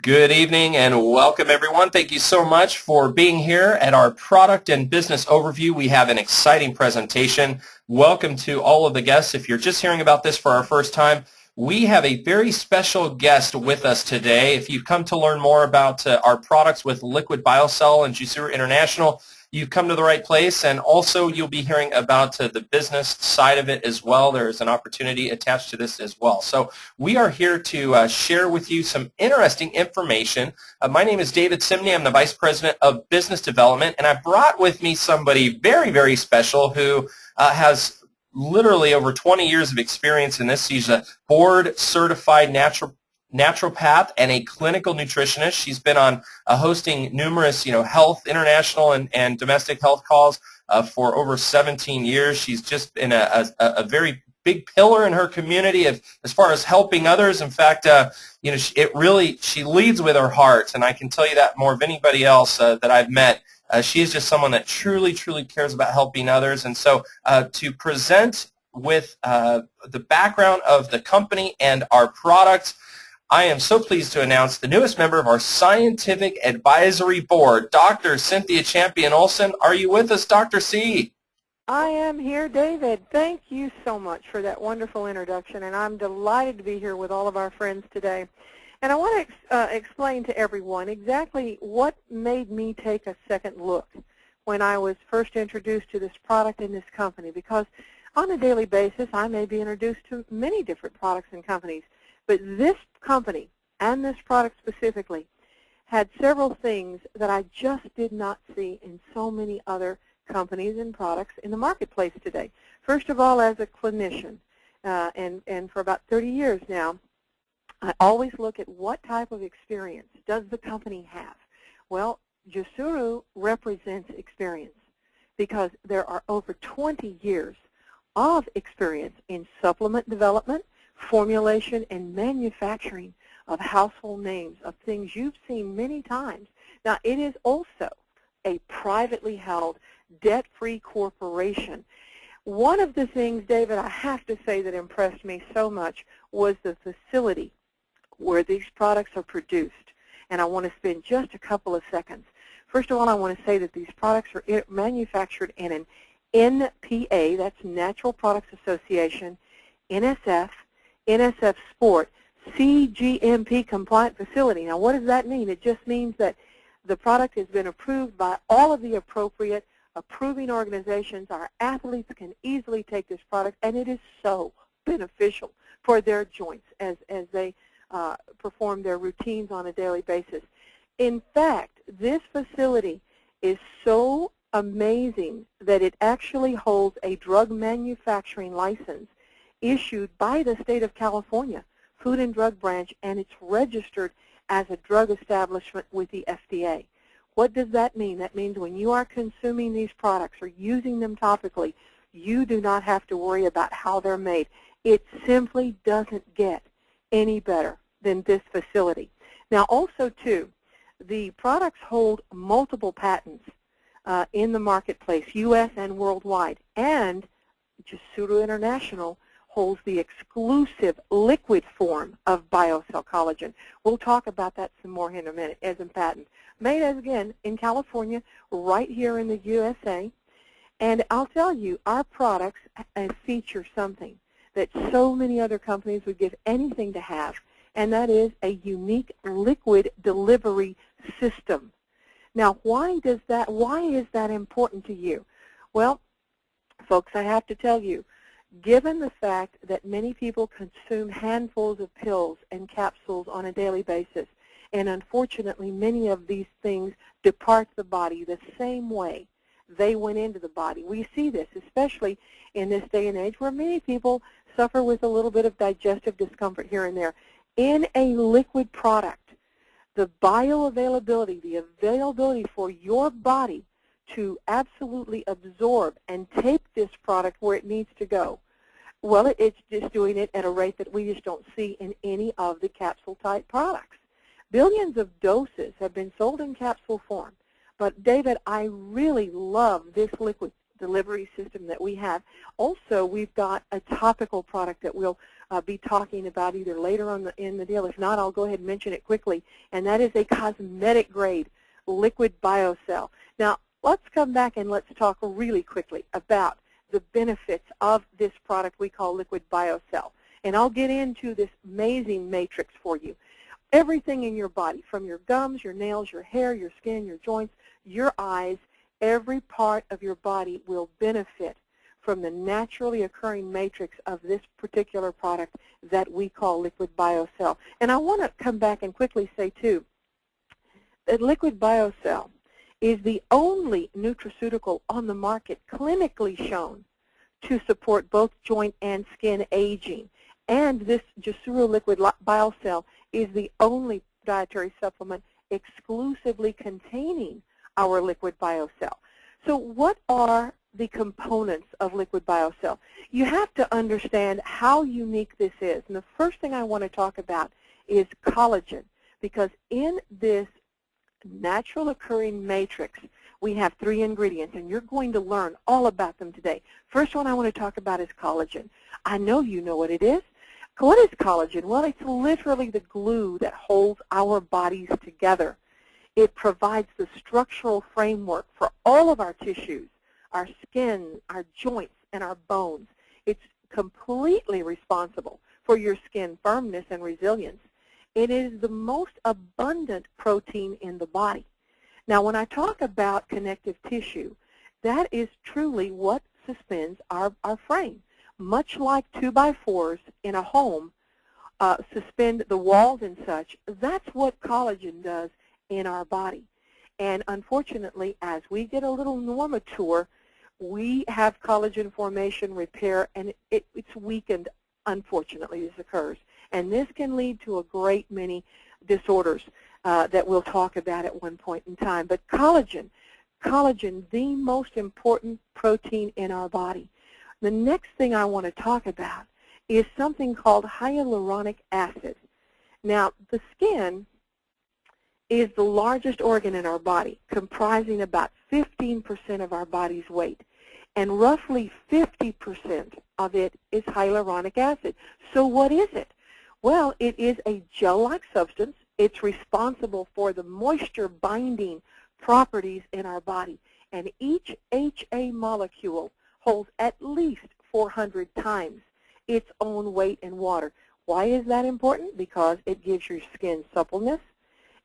Good evening and welcome everyone. Thank you so much for being here at our product and business overview. We have an exciting presentation. Welcome to all of the guests. If you're just hearing about this for our first time, we have a very special guest with us today. If you've come to learn more about our products with Liquid BioCell and Jusuru International, you've come to the right place, and also you'll be hearing about the business side of it as well. There's an opportunity attached to this as well. So we are here to share with you some interesting information. My name is David Ciemny. I'm the Vice President of Business Development, and I brought with me somebody very, very special who has literally over 20 years of experience in this. She's a board-certified naturopath and a clinical nutritionist. She's been on hosting numerous, health, international and domestic health calls for over 17 years. She's just been a very big pillar in her community as far as helping others. In fact, she leads with her heart, and I can tell you that more of anybody else that I've met. She is just someone that truly, truly cares about helping others. And so to present with the background of the company and our products, I am so pleased to announce the newest member of our Scientific Advisory Board, Dr. Cynthia Champion-Olson. Are you with us, Dr. C? I am here, David. Thank you so much for that wonderful introduction, and I'm delighted to be here with all of our friends today. And I want to explain to everyone exactly what made me take a second look when I was first introduced to this product and this company, because on a daily basis I may be introduced to many different products and companies, but this company and this product specifically had several things that I just did not see in so many other companies and products in the marketplace today. First of all, as a clinician, and for about 30 years now, I always look at what type of experience does the company have. Well, Jusuru represents experience because there are over 20 years of experience in supplement development, formulation, and manufacturing of household names, of things you've seen many times. Now, it is also a privately held, debt-free corporation. One of the things, David, I have to say that impressed me so much was the facility where these products are produced. And I want to spend just a couple of seconds. First of all, I want to say that these products are manufactured in an NPA, that's Natural Products Association, NSF Sport, CGMP compliant facility. Now, what does that mean? It just means that the product has been approved by all of the appropriate approving organizations. Our athletes can easily take this product, and it is so beneficial for their joints as they perform their routines on a daily basis. In fact, this facility is so amazing that it actually holds a drug manufacturing license issued by the state of California, Food and Drug Branch, and it's registered as a drug establishment with the FDA. What does that mean? That means when you are consuming these products or using them topically, you do not have to worry about how they're made. It simply doesn't get any better than this facility. Now, also, too, the products hold multiple patents in the marketplace, U.S. and worldwide, and Jusuru International holds the exclusive liquid form of BioCell collagen. We'll talk about that some more in a minute as a patent. Made, as again, in California, right here in the USA. And I'll tell you, our products feature something that so many other companies would give anything to have, and that is a unique liquid delivery system. Now, why is that important to you? Well, folks, I have to tell you, given the fact that many people consume handfuls of pills and capsules on a daily basis, and unfortunately many of these things depart the body the same way they went into the body. We see this, especially in this day and age where many people suffer with a little bit of digestive discomfort here and there. In a liquid product, the bioavailability, the availability for your body to absolutely absorb and take this product where it needs to go, well, it's just doing it at a rate that we just don't see in any of the capsule-type products. Billions of doses have been sold in capsule form, but David, I really love this liquid delivery system that we have. Also, we've got a topical product that we'll be talking about either later on in the deal. If not, I'll go ahead and mention it quickly, and that is a cosmetic-grade liquid BioCell. Now, let's come back and let's talk really quickly about the benefits of this product we call liquid BioCell. And I'll get into this amazing matrix for you. Everything in your body, from your gums, your nails, your hair, your skin, your joints, your eyes, every part of your body will benefit from the naturally occurring matrix of this particular product that we call liquid BioCell. And I want to come back and quickly say, too, that liquid BioCell is the only nutraceutical on the market clinically shown to support both joint and skin aging. And this Jusuru liquid BioCell is the only dietary supplement exclusively containing our liquid BioCell. So what are the components of liquid BioCell? You have to understand how unique this is. And the first thing I want to talk about is collagen, because in this natural occurring matrix, we have 3 ingredients, and you're going to learn all about them today. First one I want to talk about is collagen. I know you know what it is. What is collagen? Well, it's literally the glue that holds our bodies together. It provides the structural framework for all of our tissues, our skin, our joints, and our bones. It's completely responsible for your skin firmness and resilience. It is the most abundant protein in the body. Now, when I talk about connective tissue, that is truly what suspends our frame. Much like 2x4s in a home suspend the walls and such, that's what collagen does in our body. And unfortunately, as we get a little more mature, we have collagen formation repair, and it's weakened. Unfortunately, this occurs. And this can lead to a great many disorders that we'll talk about at one point in time. But collagen, the most important protein in our body. The next thing I want to talk about is something called hyaluronic acid. Now, the skin is the largest organ in our body, comprising about 15% of our body's weight. And roughly 50% of it is hyaluronic acid. So what is it? Well, it is a gel-like substance. It's responsible for the moisture-binding properties in our body. And each HA molecule holds at least 400 times its own weight in water. Why is that important? Because it gives your skin suppleness.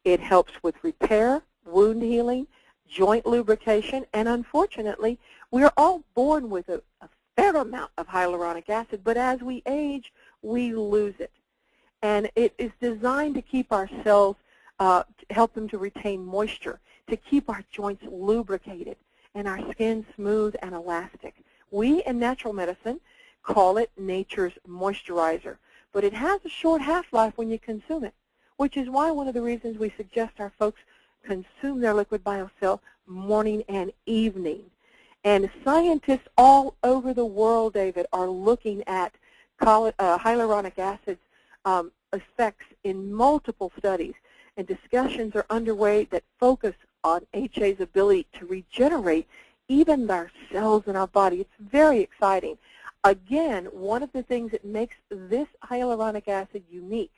It helps with repair, wound healing, joint lubrication, and unfortunately, we're all born with a fair amount of hyaluronic acid, but as we age, we lose it. And it is designed to keep our cells, to help them to retain moisture, to keep our joints lubricated, and our skin smooth and elastic. We in natural medicine call it nature's moisturizer, but it has a short half-life when you consume it, which is why one of the reasons we suggest our folks consume their liquid BioCell morning and evening. And scientists all over the world, David, are looking at hyaluronic acid's effects in multiple studies, and discussions are underway that focus on HA's ability to regenerate even our cells in our body. It's very exciting. Again, one of the things that makes this hyaluronic acid unique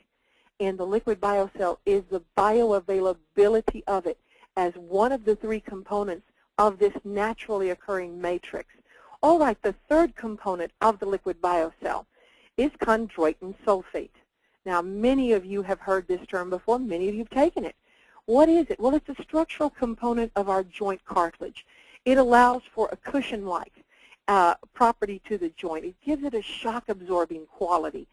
in the liquid BioCell is the bioavailability of it as one of the 3 components of this naturally occurring matrix. All right, the third component of the liquid BioCell is chondroitin sulfate. Now, many of you have heard this term before. Many of you have taken it. What is it? Well, it's a structural component of our joint cartilage. It allows for a cushion-like property to the joint. It gives it a shock-absorbing quality.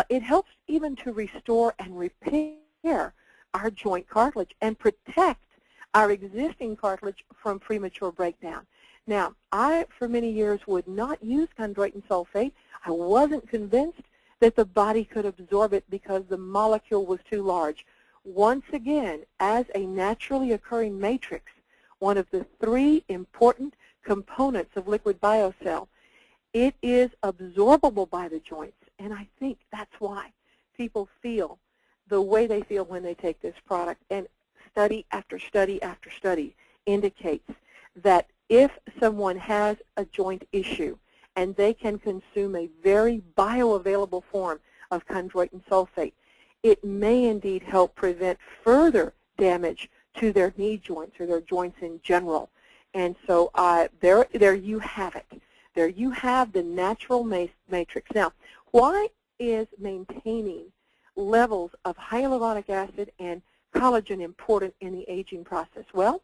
It helps even to restore and repair our joint cartilage and protect our existing cartilage from premature breakdown. Now, I, for many years, would not use chondroitin sulfate. I wasn't convinced that the body could absorb it because the molecule was too large. Once again, as a naturally occurring matrix, one of the 3 important components of liquid BioCell, it is absorbable by the joints. And I think that's why people feel the way they feel when they take this product. And study after study after study indicates that if someone has a joint issue and they can consume a very bioavailable form of chondroitin sulfate, it may indeed help prevent further damage to their knee joints or their joints in general. And so there you have it. There you have the natural matrix. Now, why is maintaining levels of hyaluronic acid and collagen important in the aging process? Well,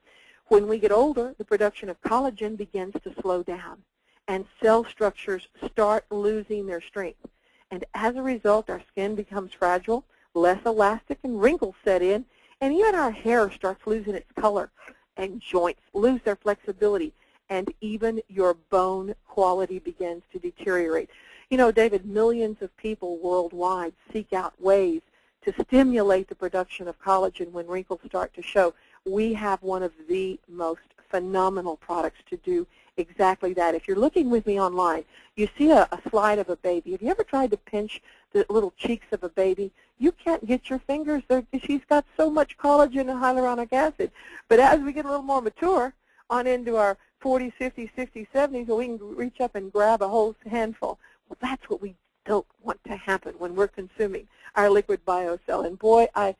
when we get older, the production of collagen begins to slow down, and cell structures start losing their strength. And as a result, our skin becomes fragile, less elastic, and wrinkles set in, and even our hair starts losing its color, and joints lose their flexibility, and even your bone quality begins to deteriorate. You know, David, millions of people worldwide seek out ways to stimulate the production of collagen when wrinkles start to show. We have one of the most phenomenal products to do exactly that. If you're looking with me online, you see a slide of a baby. Have you ever tried to pinch the little cheeks of a baby? You can't get your fingers there because she's got so much collagen and hyaluronic acid. But as we get a little more mature, on into our 40s, 50s, 60s, 70s, we can reach up and grab a whole handful. Well, that's what we don't want to happen when we're consuming our liquid BioCell. And boy, I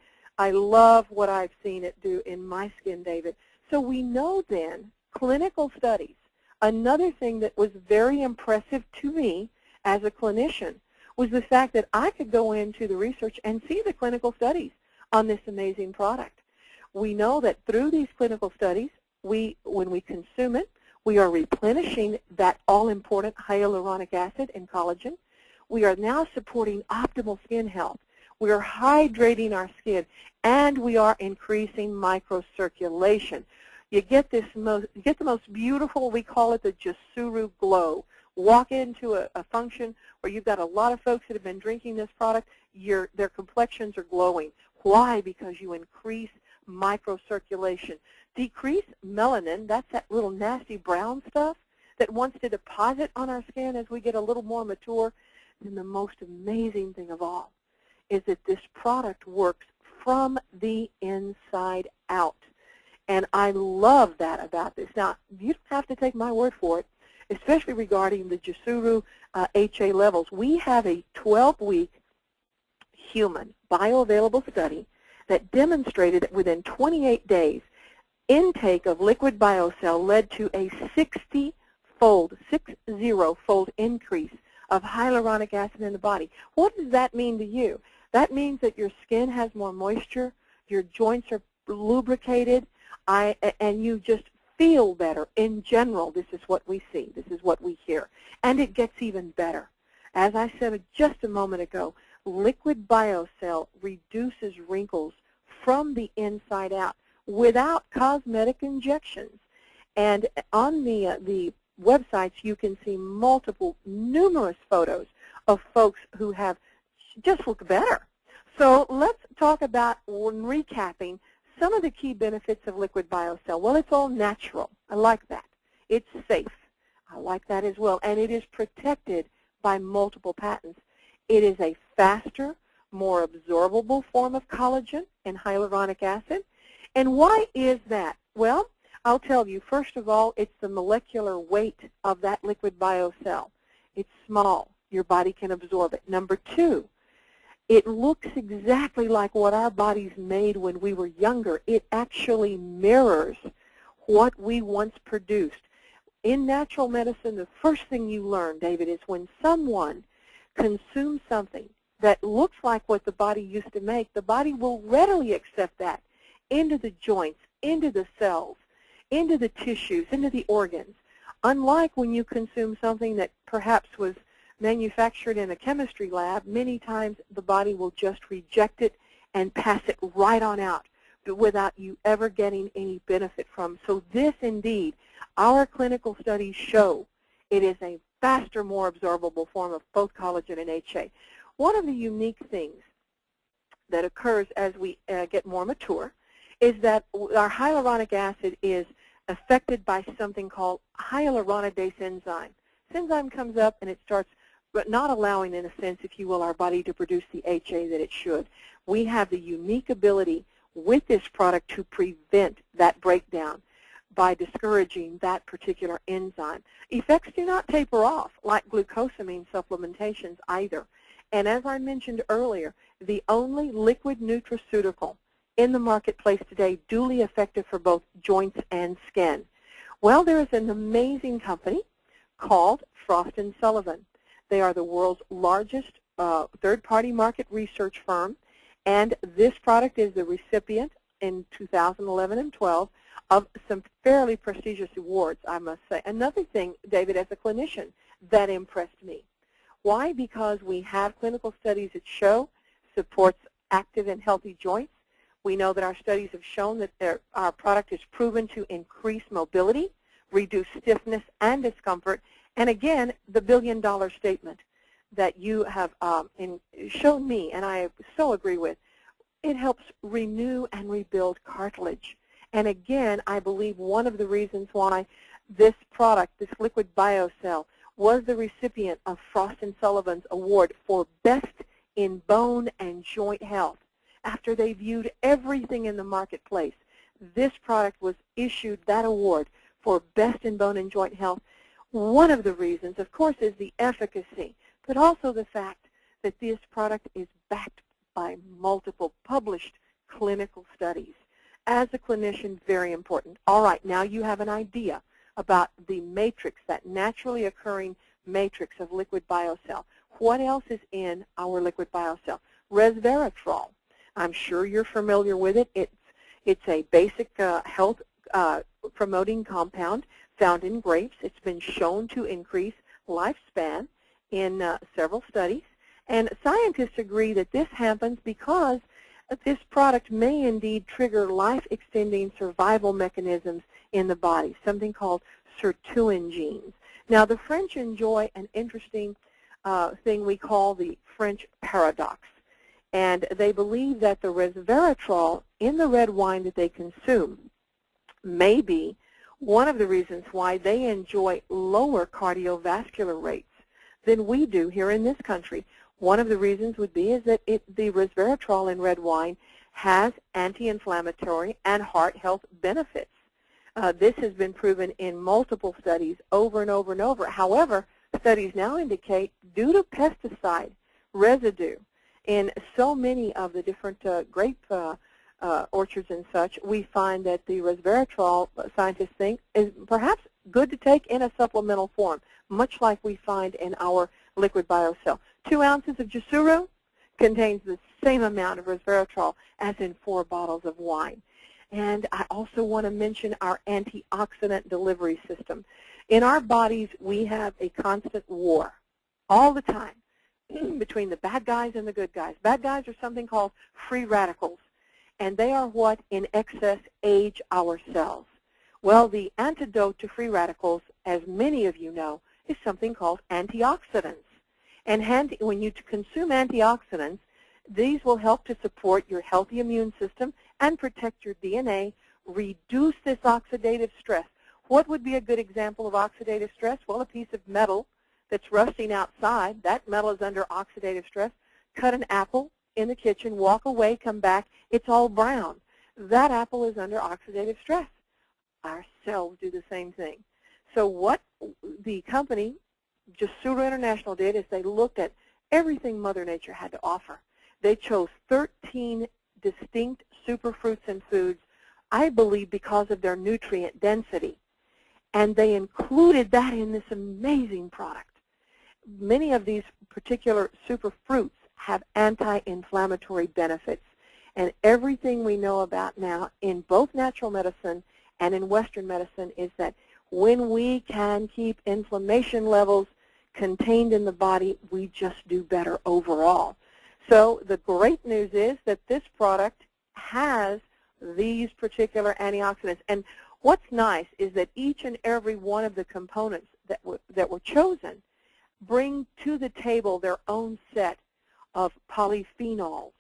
love what I've seen it do in my skin, David. So we know then, clinical studies, another thing that was very impressive to me as a clinician was the fact that I could go into the research and see the clinical studies on this amazing product. We know that through these clinical studies, when we consume it, we are replenishing that all-important hyaluronic acid and collagen. We are now supporting optimal skin health. We are hydrating our skin, and we are increasing microcirculation. You get the most beautiful, we call it the Jusuru glow. Walk into a function where you've got a lot of folks that have been drinking this product, their complexions are glowing. Why? Because you increase microcirculation. Decrease melanin, that's that little nasty brown stuff that wants to deposit on our skin as we get a little more mature. And the most amazing thing of all is that this product works from the inside out. And I love that about this. Now, you don't have to take my word for it, especially regarding the Jusuru HA levels. We have a 12-week human bioavailable study that demonstrated that within 28 days, intake of liquid BioCell led to a 60-fold increase of hyaluronic acid in the body. What does that mean to you? That means that your skin has more moisture, your joints are lubricated, and you just feel better. In general, this is what we see. This is what we hear. And it gets even better. As I said just a moment ago, liquid BioCell reduces wrinkles from the inside out without cosmetic injections. And on the websites, you can see numerous photos of folks who have just look better. So let's talk about, when recapping, some of the key benefits of liquid BioCell. Well, it's all natural. I like that. It's safe. I like that as well. And it is protected by multiple patents. It is a faster, more absorbable form of collagen and hyaluronic acid. And why is that? Well, I'll tell you, first of all, it's the molecular weight of that liquid BioCell. It's small. Your body can absorb it. Number two, it looks exactly like what our bodies made when we were younger. It actually mirrors what we once produced. In natural medicine, the first thing you learn, David, is when someone consumes something that looks like what the body used to make, the body will readily accept that into the joints, into the cells, into the tissues, into the organs. Unlike when you consume something that perhaps was manufactured in a chemistry lab, many times the body will just reject it and pass it right on out, but without you ever getting any benefit from. So this, indeed, our clinical studies show it is a faster, more absorbable form of both collagen and HA. One of the unique things that occurs as we get more mature is that our hyaluronic acid is affected by something called hyaluronidase enzyme. This enzyme comes up and it starts but not allowing, in a sense, if you will, our body to produce the HA that it should. We have the unique ability with this product to prevent that breakdown by discouraging that particular enzyme. Effects do not taper off like glucosamine supplementations either. And as I mentioned earlier, the only liquid nutraceutical in the marketplace today duly effective for both joints and skin. Well, there is an amazing company called Frost & Sullivan. They are the world's largest third-party market research firm, and this product is the recipient in 2011 and 12 of some fairly prestigious awards, I must say. Another thing, David, as a clinician, that impressed me. Why? Because we have clinical studies that show supports active and healthy joints. We know that our studies have shown that our product is proven to increase mobility, reduce stiffness and discomfort, and again, the billion-dollar statement that you have shown me, and I so agree with, it helps renew and rebuild cartilage. And again, I believe one of the reasons why this product, this liquid BioCell, was the recipient of Frost & Sullivan's award for Best in Bone and Joint Health. After they viewed everything in the marketplace, this product was issued that award for Best in Bone and Joint Health. One of the reasons, of course, is the efficacy, but also the fact that this product is backed by multiple published clinical studies. As a clinician, very important. All right, now you have an idea about the matrix, that naturally occurring matrix of liquid BioCell. What else is in our liquid BioCell? Resveratrol. I'm sure you're familiar with it. It's a basic health promoting compound found in grapes. It's been shown to increase lifespan in several studies. And scientists agree that this happens because this product may indeed trigger life-extending survival mechanisms in the body, something called sirtuin genes. Now, the French enjoy an interesting thing we call the French paradox. And they believe that the resveratrol in the red wine that they consume may be one of the reasons why they enjoy lower cardiovascular rates than we do here in this country. One of the reasons would be is that the resveratrol in red wine has anti-inflammatory and heart health benefits. This has been proven in multiple studies over and over and over. However, studies now indicate due to pesticide residue in so many of the different grape orchards and such, we find that the resveratrol, scientists think, is perhaps good to take in a supplemental form, much like we find in our liquid BioCell. 2 ounces of Jusuru contains the same amount of resveratrol as in 4 bottles of wine. And I also want to mention our antioxidant delivery system. In our bodies, we have a constant war all the time between the bad guys and the good guys. Bad guys are something called free radicals, and they are what in excess age our cells. Well, the antidote to free radicals, as many of you know, is something called antioxidants. And when you consume antioxidants, these will help to support your healthy immune system and protect your DNA, reduce this oxidative stress. What would be a good example of oxidative stress? Well, a piece of metal that's rusting outside, that metal is under oxidative stress. Cut an apple in the kitchen, walk away, come back, it's all brown. That apple is under oxidative stress. Our cells do the same thing. So what the company, Jusuru International, did is they looked at everything Mother Nature had to offer. They chose 13 distinct superfruits and foods, I believe because of their nutrient density. And they included that in this amazing product. Many of these particular superfruits have anti-inflammatory benefits. And everything we know about now in both natural medicine and in Western medicine is that when we can keep inflammation levels contained in the body, we just do better overall. So the great news is that this product has these particular antioxidants. And what's nice is that each and every one of the components that were chosen bring to the table their own set of polyphenols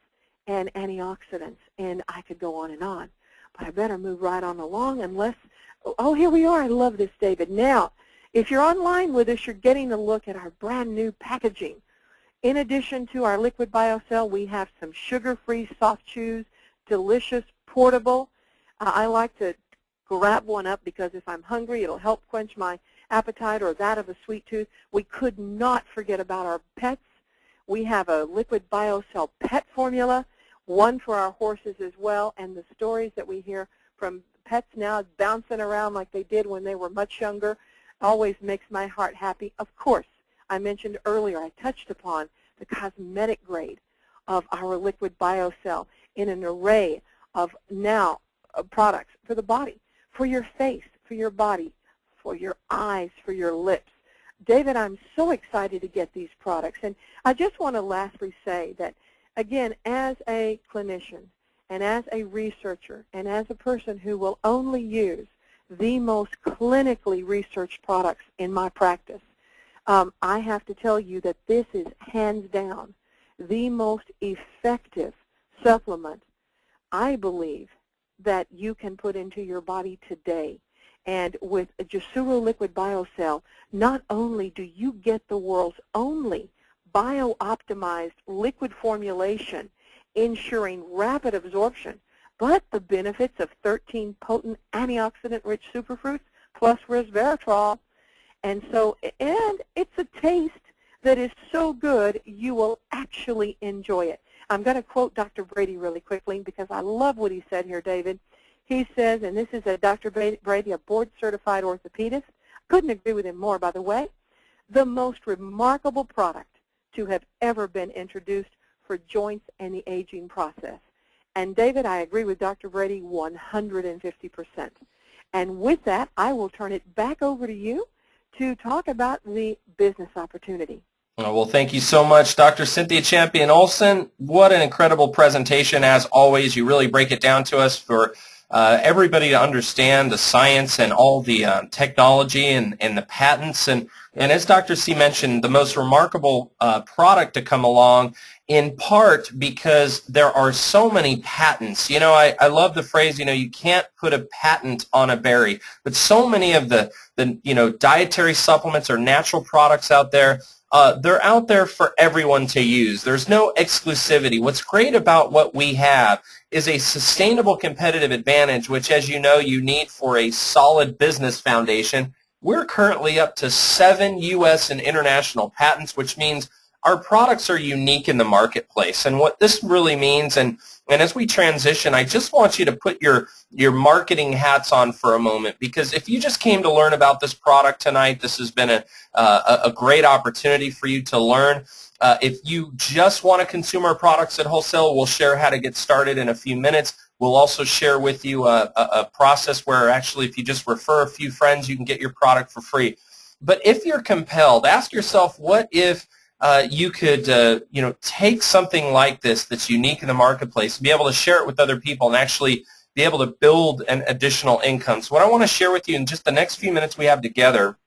and antioxidants. And I could go on and on, but I better move right on along unless, oh, here we are. I love this, David. Now, if you're online with us, you're getting a look at our brand new packaging. In addition to our liquid BioCell, we have some sugar-free soft chews, delicious, portable. I like to grab one up because if I'm hungry, it'll help quench my appetite or that of a sweet tooth. We could not forget about our pets. We have a liquid BioCell pet formula, one for our horses as well, and the stories that we hear from pets now bouncing around like they did when they were much younger always makes my heart happy. Of course, I mentioned earlier, I touched upon the cosmetic grade of our liquid BioCell in an array of now products for the body, for your face, for your body, for your eyes, for your lips. David, I'm so excited to get these products. And I just want to lastly say that, again, as a clinician and as a researcher and as a person who will only use the most clinically researched products in my practice, I have to tell you that this is hands down the most effective supplement, I believe, that you can put into your body today. And with a Jusuru Liquid BioCell, not only do you get the world's only bio-optimized liquid formulation ensuring rapid absorption, but the benefits of 13 potent antioxidant-rich superfruits plus resveratrol. And it's a taste that is so good you will actually enjoy it. I'm going to quote Dr. Brady really quickly because I love what he said here, David. He says, and this is Dr. Brady, a board-certified orthopedist. Couldn't agree with him more, by the way. The most remarkable product to have ever been introduced for joints and the aging process. And, David, I agree with Dr. Brady 150%. And with that, I will turn it back over to you to talk about the business opportunity. Well, thank you so much, Dr. Cynthia Champion-Olson. What an incredible presentation. As always, you really break it down to us for everybody to understand the science and all the technology and the patents. And as Dr. C mentioned, the most remarkable product to come along, in part because there are so many patents. You know, I love the phrase, you know, you can't put a patent on a berry. But so many of the dietary supplements or natural products out there, they're out there for everyone to use. There's no exclusivity. What's great about what we have is a sustainable competitive advantage, which, as you know, you need for a solid business foundation. We're currently up to 7 U.S. and international patents, which means our products are unique in the marketplace. And what this really means, and as we transition, I just want you to put your marketing hats on for a moment, because if you just came to learn about this product tonight, this has been a great opportunity for you to learn. If you just want to consume our products at wholesale, we'll share how to get started in a few minutes. We'll also share with you a process where actually if you just refer a few friends, you can get your product for free. But if you're compelled, ask yourself, what if you could take something like this that's unique in the marketplace and be able to share it with other people and actually be able to build an additional income. So what I want to share with you in just the next few minutes we have together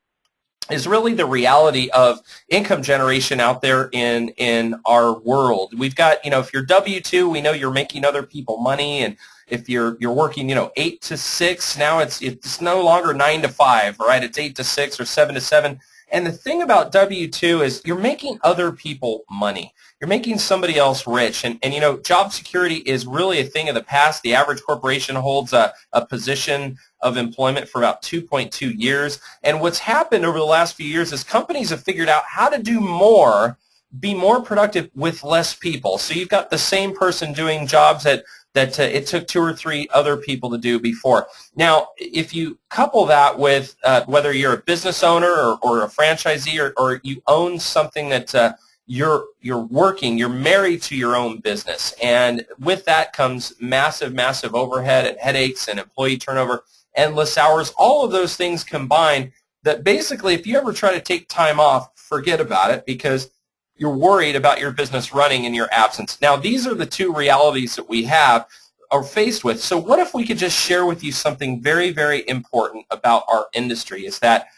is really the reality of income generation out there in our world. We've got, if you're W-2, we know you're making other people money, and if you're working, 8 to 6, now it's no longer 9 to 5, right? It's 8 to 6 or 7 to 7. And the thing about W-2 is you're making other people money. You're making somebody else rich. And job security is really a thing of the past. The average corporation holds a position of employment for about 2.2 years. And what's happened over the last few years is companies have figured out how to do more, be more productive with less people. So you've got the same person doing jobs that it took 2 or 3 other people to do before. Now, if you couple that with whether you're a business owner or a franchisee or you own something that you're married to your own business, and with that comes massive, massive overhead and headaches and employee turnover, endless hours, all of those things combined, that basically if you ever try to take time off, forget about it, because you're worried about your business running in your absence. Now, these are the 2 realities that we are faced with. So what if we could just share with you something very, very important about our industry, is that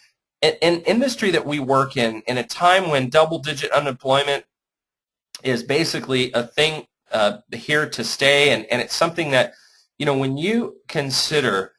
an industry that we work in a time when double-digit unemployment is basically a thing here to stay, and it's something that, when you consider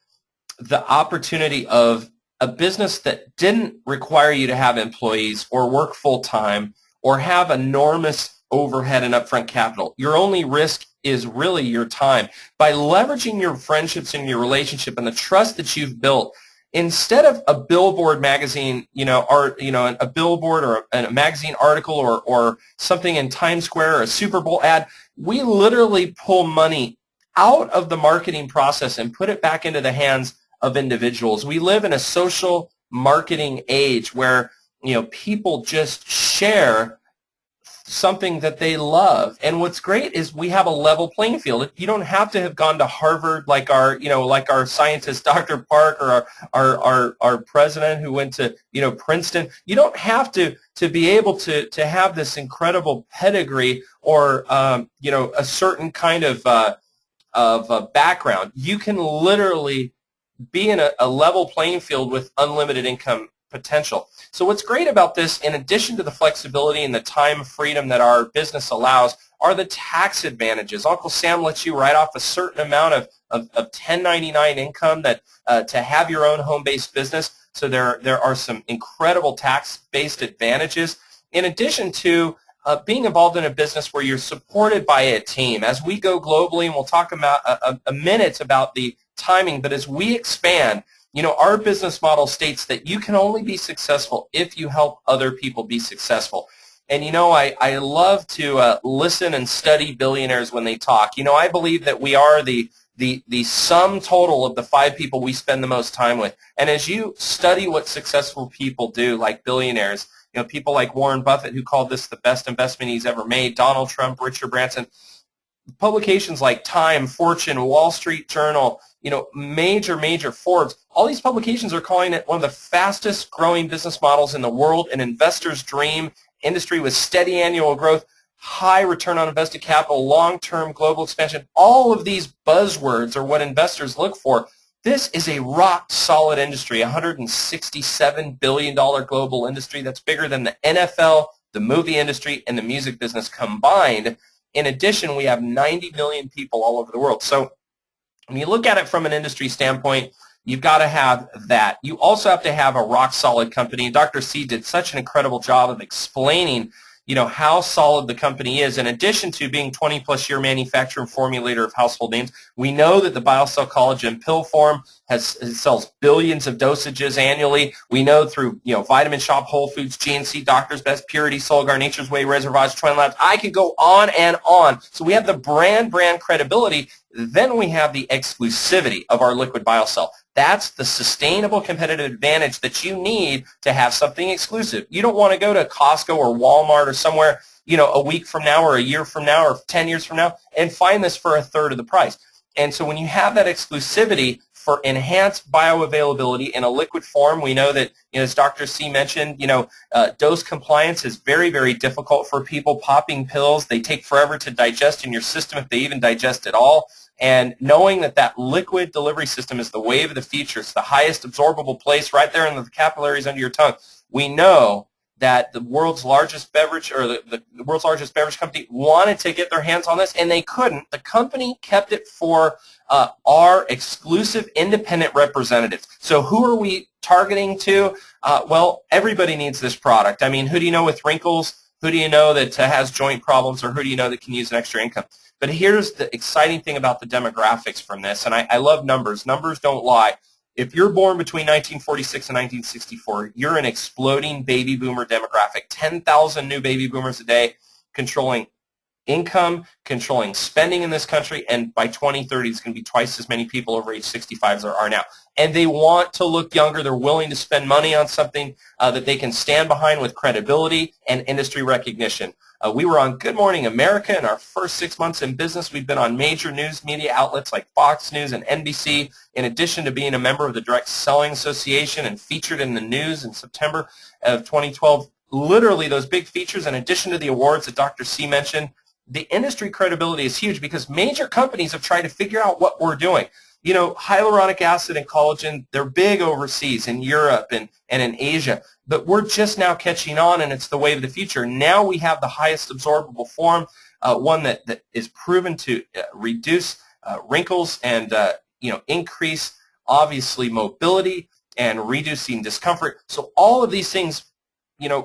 the opportunity of a business that didn't require you to have employees or work full-time or have enormous overhead and upfront capital. Your only risk is really your time. By leveraging your friendships and your relationship and the trust that you've built, instead of a billboard magazine, a billboard or a magazine article or something in Times Square or a Super Bowl ad, we literally pull money out of the marketing process and put it back into the hands of individuals. We live in a social marketing age where, people just share something that they love. And what's great is we have a level playing field. You don't have to have gone to Harvard like our scientist, Dr. Park, or our president who went to, Princeton. You don't have to be able to have this incredible pedigree or, a certain kind of background. You can literally be in a level playing field with unlimited income potential. So what's great about this, in addition to the flexibility and the time freedom that our business allows, are the tax advantages. Uncle Sam lets you write off a certain amount of 1099 income that to have your own home-based business. So there are some incredible tax-based advantages. In addition to being involved in a business where you're supported by a team. As we go globally, and we'll talk about a minute about the timing, but as we expand, our business model states that you can only be successful if you help other people be successful. And, I love to listen and study billionaires when they talk. I believe that we are the sum total of the 5 people we spend the most time with. And as you study what successful people do, like billionaires, people like Warren Buffett, who called this the best investment he's ever made, Donald Trump, Richard Branson, publications like Time, Fortune, Wall Street Journal, major Forbes, all these publications are calling it one of the fastest growing business models in the world, an investor's dream industry with steady annual growth, high return on invested capital, long-term global expansion. All of these buzzwords are what investors look for. This is a rock-solid industry, $167 billion global industry that's bigger than the NFL, the movie industry, and the music business combined. In addition, we have 90 million people all over the world. So when you look at it from an industry standpoint, you've got to have that. You also have to have a rock-solid company. Dr. C did such an incredible job of explaining how solid the company is. In addition to being 20-plus year manufacturer and formulator of household names, we know that the BioCell collagen pill form sells billions of dosages annually. We know through Vitamin Shop, Whole Foods, GNC, Doctor's Best, Purity, Solgar, Nature's Way, Resveratrol, Twin Labs. I could go on and on. So we have the brand credibility. Then we have the exclusivity of our liquid BioCell. That's the sustainable competitive advantage that you need to have something exclusive. You don't want to go to Costco or Walmart or somewhere, a week from now or a year from now or 10 years from now and find this for a third of the price. And so when you have that exclusivity for enhanced bioavailability in a liquid form, we know that, as Dr. C mentioned, dose compliance is very, very difficult for people popping pills. They take forever to digest in your system if they even digest at all. And knowing that liquid delivery system is the wave of the future, it's the highest absorbable place right there in the capillaries under your tongue, we know that the world's largest beverage or the world's largest beverage company wanted to get their hands on this, and they couldn't. The company kept it for our exclusive independent representatives. So who are we targeting to? Well, everybody needs this product. I mean, who do you know with wrinkles? Who do you know that has joint problems? Or who do you know that can use an extra income? But here's the exciting thing about the demographics from this, and I love numbers. Numbers don't lie. If you're born between 1946 and 1964, you're an exploding baby boomer demographic. 10,000 new baby boomers a day controlling income, controlling spending in this country, and by 2030, it's going to be twice as many people over age 65 as there are now. And they want to look younger. They're willing to spend money on something that they can stand behind with credibility and industry recognition. We were on Good Morning America in our first 6 months in business. We've been on major news media outlets like Fox News and NBC, in addition to being a member of the Direct Selling Association and featured in the news in September of 2012. Literally, those big features, in addition to the awards that Dr. C mentioned, the industry credibility is huge because major companies have tried to figure out what we're doing. Hyaluronic acid and collagen, they're big overseas in Europe and in Asia, but we're just now catching on, and it's the wave of the future. Now we have the highest absorbable form, one that is proven to reduce wrinkles and increase, obviously, mobility and reducing discomfort. So all of these things,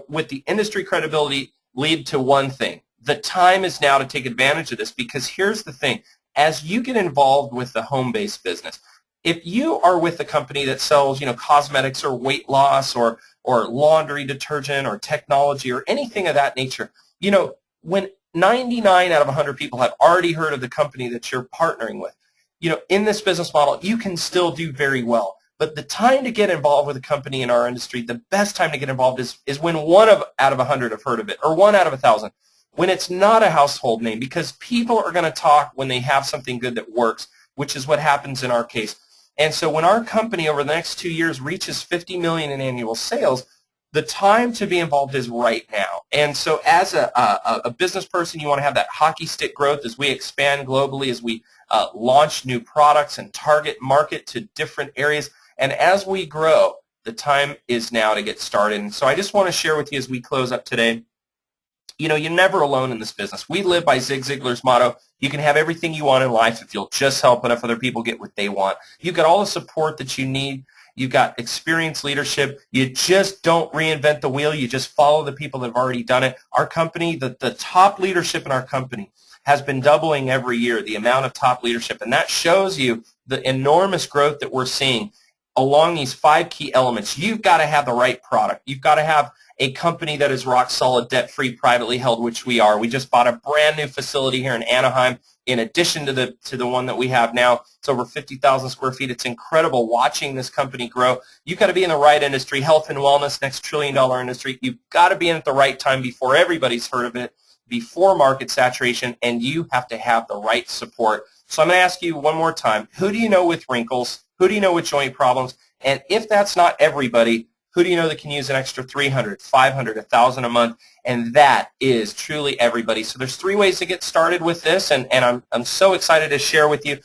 with the industry credibility, lead to one thing. the time is now to take advantage of this, because here's the thing. As you get involved with the home-based business, if you are with a company that sells, cosmetics or weight loss or laundry detergent or technology or anything of that nature, when 99 out of 100 people have already heard of the company that you're partnering with, in this business model, you can still do very well. But the time to get involved with a company in our industry, the best time to get involved is when out of 100 have heard of it, or 1 out of 1,000. When it's not a household name, because people are going to talk when they have something good that works, which is what happens in our case. And so when our company over the next 2 years reaches $50 million in annual sales, the time to be involved is right now. And so as a business person, you want to have that hockey stick growth as we expand globally, as we launch new products and target market to different areas. And as we grow, the time is now to get started. And so I just want to share with you as we close up today, you're never alone in this business. We live by Zig Ziglar's motto: you can have everything you want in life if you'll just help enough other people get what they want. You've got all the support that you need. You've got experienced leadership. You just don't reinvent the wheel. You just follow the people that have already done it. Our company, the top leadership in our company has been doubling every year, the amount of top leadership. And that shows you the enormous growth that we're seeing along these 5 key elements. You've got to have the right product. You've got to have a company that is rock solid, debt-free, privately held, which we are. We just bought a brand new facility here in Anaheim in addition to the one that we have now. It's over 50,000 square feet. It's incredible watching this company grow. You've got to be in the right industry, health and wellness, next trillion-dollar industry. You've got to be in at the right time before everybody's heard of it, before market saturation, and you have to have the right support. So I'm going to ask you one more time, who do you know with wrinkles? Who do you know with joint problems? And if that's not everybody, who do you know that can use an extra $300, $500, $1,000 a month? And that is truly everybody. So there's 3 ways to get started with this, and I'm so excited to share with you.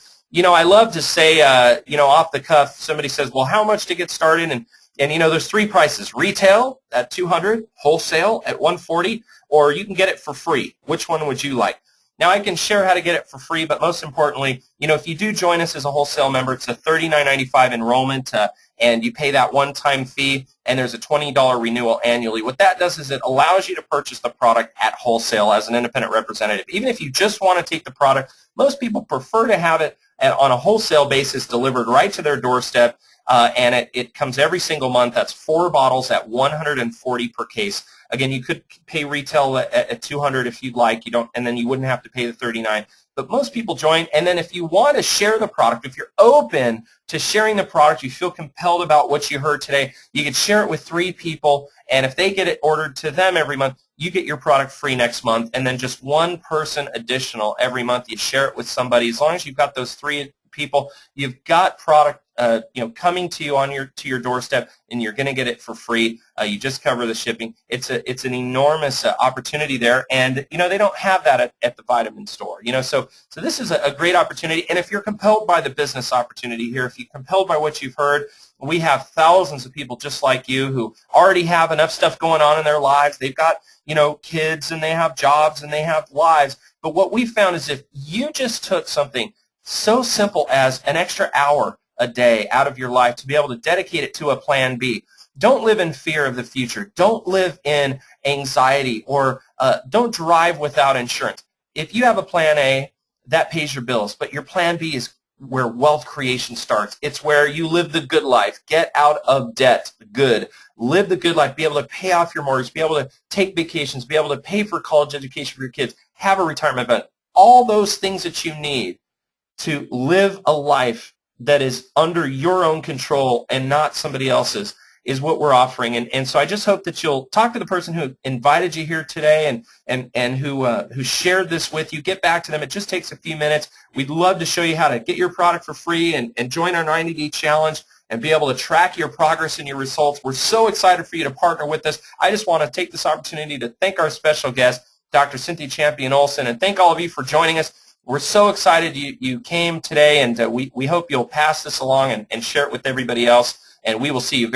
I love to say, off the cuff, somebody says, well, how much to get started? And there's 3 prices: retail at $200, wholesale at $140, or you can get it for free. Which one would you like? Now, I can share how to get it for free, but most importantly, if you do join us as a wholesale member, it's a $39.95 enrollment, and you pay that one-time fee, and there's a $20 renewal annually. What that does is it allows you to purchase the product at wholesale as an independent representative. Even if you just want to take the product, most people prefer to have it on a wholesale basis delivered right to their doorstep, and it comes every single month. That's 4 bottles at $140 per case. Again, you could pay retail at $200 if you'd like. And then you wouldn't have to pay the $39. But most people join. And then if you want to share the product, if you're open to sharing the product, you feel compelled about what you heard today, you can share it with 3 people. And if they get it ordered to them every month, you get your product free next month. And then just 1 person additional every month. You share it with somebody. As long as you've got those 3 people, you've got product coming to you to your doorstep, and you're going to get it for free. You just cover the shipping. It's an enormous opportunity there, and they don't have that at the vitamin store. So this is a great opportunity. And if you're compelled by the business opportunity here, if you're compelled by what you've heard, we have thousands of people just like you who already have enough stuff going on in their lives. They've got kids, and they have jobs, and they have lives. But what we found is if you just took something so simple as an extra hour a day out of your life to be able to dedicate it to a plan B. Don't live in fear of the future. Don't live in anxiety, or don't drive without insurance. If you have a plan A, that pays your bills, but your plan B is where wealth creation starts. It's where you live the good life. Get out of debt. Good. Live the good life. Be able to pay off your mortgage. Be able to take vacations. Be able to pay for college education for your kids. Have a retirement event. All those things that you need to live a life that is under your own control and not somebody else's is what we're offering. And so I just hope that you'll talk to the person who invited you here today and who shared this with you. Get back to them. It just takes a few minutes. We'd love to show you how to get your product for free and join our 90-day challenge and be able to track your progress and your results. We're so excited for you to partner with us. I just want to take this opportunity to thank our special guest, Dr. Cynthia Champion-Olson, and thank all of you for joining us. We're so excited you came today, and we hope you'll pass this along and share it with everybody else, and we will see you very